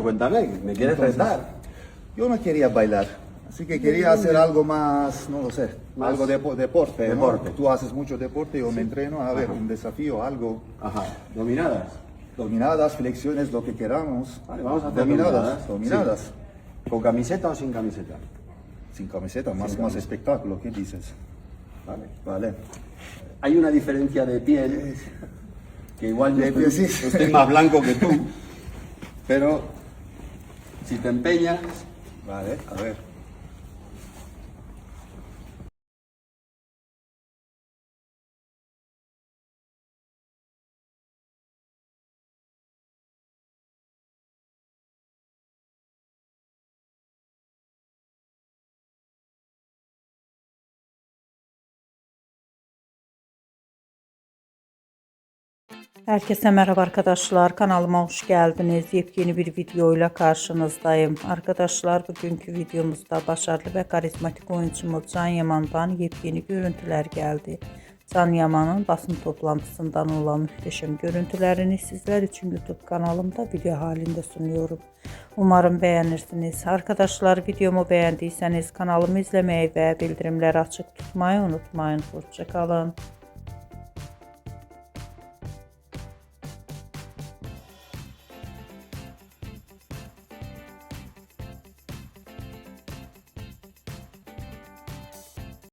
cuéntame, ¿me quieres Entonces, retar? Yo no quería bailar, así que quería hacer algo más, no lo sé, Más algo de deporte. ¿no? deporte. Tú haces mucho deporte, yo me entreno, a ver, Ajá. un desafío, algo. Ajá, dominadas. Dominadas, flexiones, lo que queramos. Vale, vamos a hacer dominadas. dominadas. Sí. ¿Con camiseta o sin camiseta? Sin camiseta, más, Sin más camiseta. espectáculo, ¿qué dices? Vale. Vale. Hay una diferencia de piel, que igual yo De piel, estoy, sí. yo estoy más blanco que tú, pero si te empeñas, Vale, a ver. Herkese merhaba arkadaşlar, kanalıma hoş geldiniz. Yepyeni bir video ile karşınızdayım. Arkadaşlar, bugünkü videomuzda başarılı ve karizmatik oyuncumuz Can Yaman'dan yepyeni görüntüler geldi. Can Yaman'ın basın toplantısından olan muhteşem görüntülerini sizler için YouTube kanalımda video halinde sunuyorum. Umarım beğenirsiniz. Arkadaşlar, videomu beğendiyseniz kanalımı izlemeyi ve bildirimleri açık tutmayı unutmayın. Hoşça kalın.